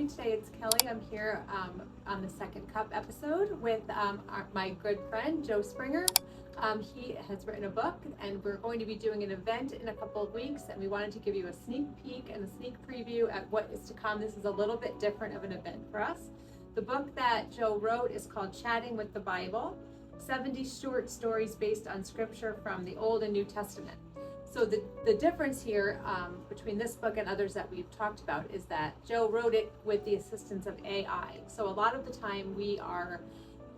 Today it's Kelly. I'm here on the Second Cup episode with my good friend, Joe Springer. He has written a book, and we're going to be doing an event in a couple of weeks, and we wanted to give you a sneak peek and a sneak preview at what is to come. This is a little bit different of an event for us. The book that Joe wrote is called Chatting with the Bible, 70 short stories based on scripture from the Old and New Testament. So the difference here between this book and others that we've talked about is that Joe wrote it with the assistance of AI. So a lot of the time we are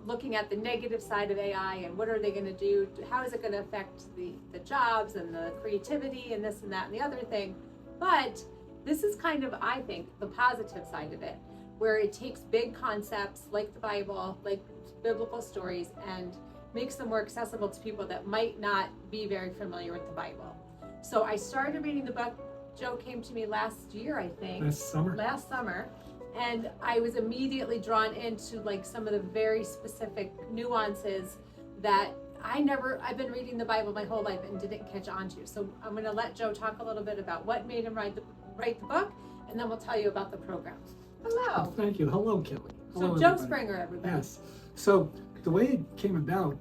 looking at the negative side of AI and what are they going to do? How is it going to affect the jobs and the creativity and this and that and the other thing? But this is kind of, I think, the positive side of it, where it takes big concepts like the Bible, like biblical stories, and makes them more accessible to people that might not be very familiar with the Bible. So I started reading the book. Joe came to me last year, I think. Last summer. And I was immediately drawn into like some of the very specific nuances that I've been reading the Bible my whole life and didn't catch on to. So I'm going to let Joe talk a little bit about what made him write the book, and then we'll tell you about the program. Hello. Oh, thank you. Hello, Kelly. Hello, so Joe everybody. Springer, everybody. Yes. So the way it came about,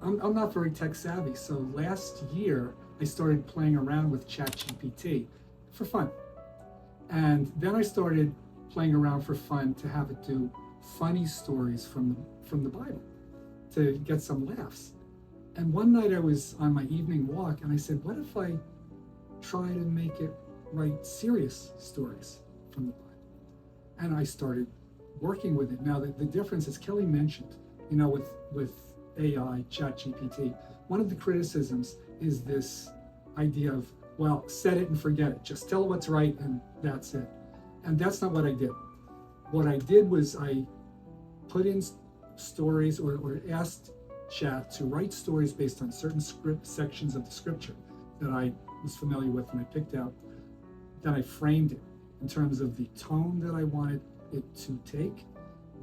I'm not very tech savvy. So last year I started playing around with ChatGPT for fun. And then I started playing around for fun to have it do funny stories from the Bible to get some laughs. And one night I was on my evening walk and I said, what if I try to make it write serious stories from the Bible? And I started working with it. Now the difference, as Kelly mentioned, with AI, ChatGPT, one of the criticisms is this idea of, well, set it and forget it. Just tell it what's right and that's it. And that's not what I did. What I did was I put in stories or asked Chat to write stories based on certain sections of the scripture that I was familiar with and I picked out. Then I framed it in terms of the tone that I wanted it to take,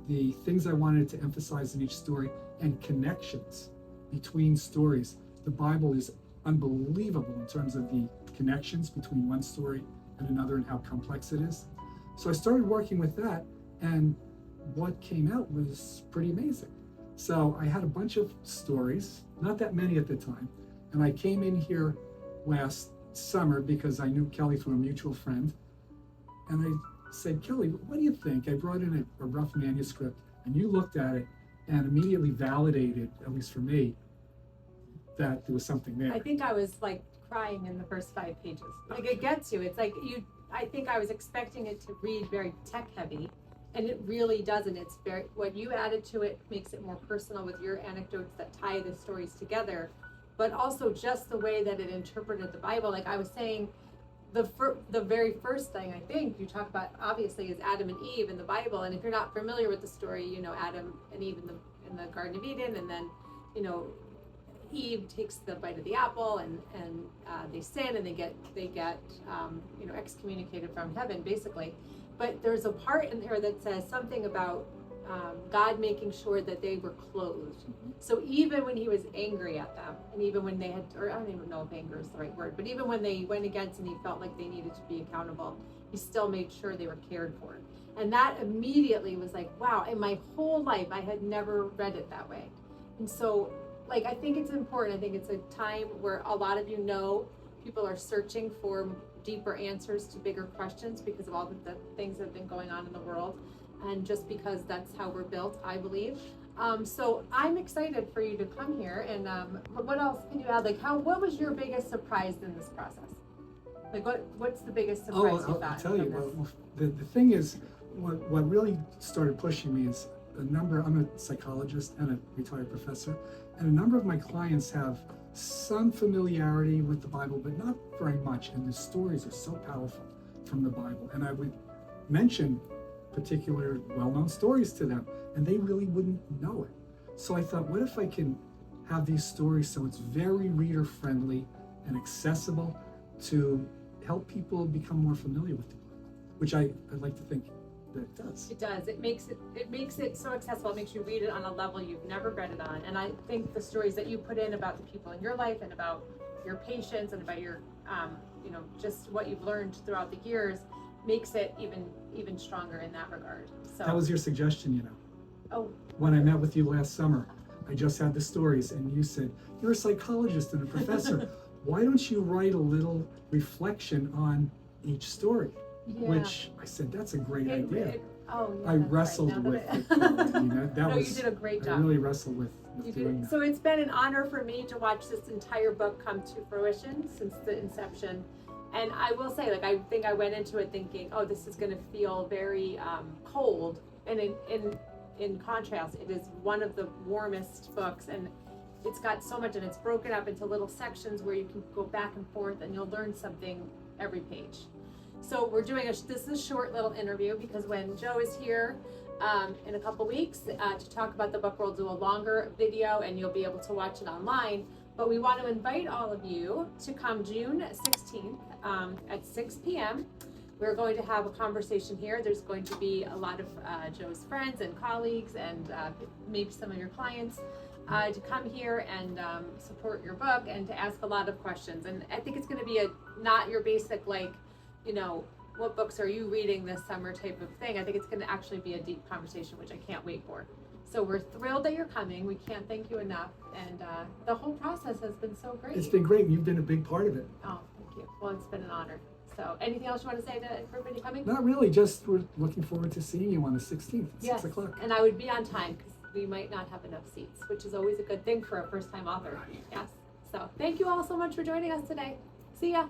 the things I wanted to emphasize in each story, and connections between stories. The Bible is unbelievable in terms of the connections between one story and another and how complex it is. So I started working with that, and what came out was pretty amazing. So I had a bunch of stories, not that many at the time, and I came in here last summer because I knew Kelly through a mutual friend, and I said, Kelly, what do you think? I brought in a rough manuscript, and you looked at it and immediately validated, at least for me, that there was something there. I think I was like crying in the first 5 pages. Like it gets you. It's like I think I was expecting it to read very tech heavy, and it really doesn't. It's very, what you added to it makes it more personal with your anecdotes that tie the stories together, but also just the way that it interpreted the Bible. Like I was saying, the very first thing I think you talk about obviously is Adam and Eve in the Bible. And if you're not familiar with the story, Adam and Eve in the Garden of Eden, and then, Eve takes the bite of the apple and they sin and they get excommunicated from heaven basically. But there's a part in there that says something about God making sure that they were clothed. So even when he was angry at them, and even when they had, or I don't even know if anger is the right word, but even when they went against and he felt like they needed to be accountable, he still made sure they were cared for. And that immediately was like, wow, in my whole life, I had never read it that way. And so, like, I think it's important. I think it's a time where a lot of people are searching for deeper answers to bigger questions because of all the things that have been going on in the world. And just because that's how we're built, I believe. So I'm excited for you to come here. And what else can you add? Like, what was your biggest surprise in this process? Like, what's the biggest surprise you got? I'll tell you. Well, the thing is, what really started pushing me is I'm a psychologist and a retired professor, and a number of my clients have some familiarity with the Bible, but not very much. And the stories are so powerful from the Bible. And I would mention particular well-known stories to them, and they really wouldn't know it. So I thought, what if I can have these stories so it's very reader-friendly and accessible to help people become more familiar with the Bible, which I'd like to think that it does. It does. It makes it so accessible. It makes you read it on a level you've never read it on. And I think the stories that you put in about the people in your life and about your patients and about your, just what you've learned throughout the years makes it even stronger in that regard. So That was your suggestion, you know. oh, When I met with you last summer, I just had the stories, and you said, you're a psychologist and a professor. Why don't you write a little reflection on each story? yeah. Which I said, that's a great idea. Oh, yeah, I that's wrestled right. Now with that it. Though, you know, that no, was, you did a great I job. really wrestled with You doing did. that. So it's been an honor for me to watch this entire book come to fruition since the inception. And I will say, like, I think I went into it thinking, oh, this is going to feel very cold. And in contrast, it is one of the warmest books, and it's got so much, and it's broken up into little sections where you can go back and forth, and you'll learn something every page. So we're doing this is a short little interview, because when Joe is here in a couple weeks to talk about the book, we'll do a longer video, and you'll be able to watch it online. But we want to invite all of you to come June 16th at 6 p.m. We're going to have a conversation here. There's going to be a lot of Joe's friends and colleagues, and maybe some of your clients to come here and support your book and to ask a lot of questions. And I think it's going to be not your basic, like, you know, what books are you reading this summer type of thing. I think it's going to actually be a deep conversation, which I can't wait for. So we're thrilled that you're coming. We can't thank you enough. And the whole process has been so great. It's been great. You've been a big part of it. Oh, thank you. Well, it's been an honor. So anything else you want to say to everybody coming? Not really, just we're looking forward to seeing you on the 16th at Yes, 6 o'clock. and I would be on time because we might not have enough seats, which is always a good thing for a first-time author. Yes. So thank you all so much for joining us today. See ya.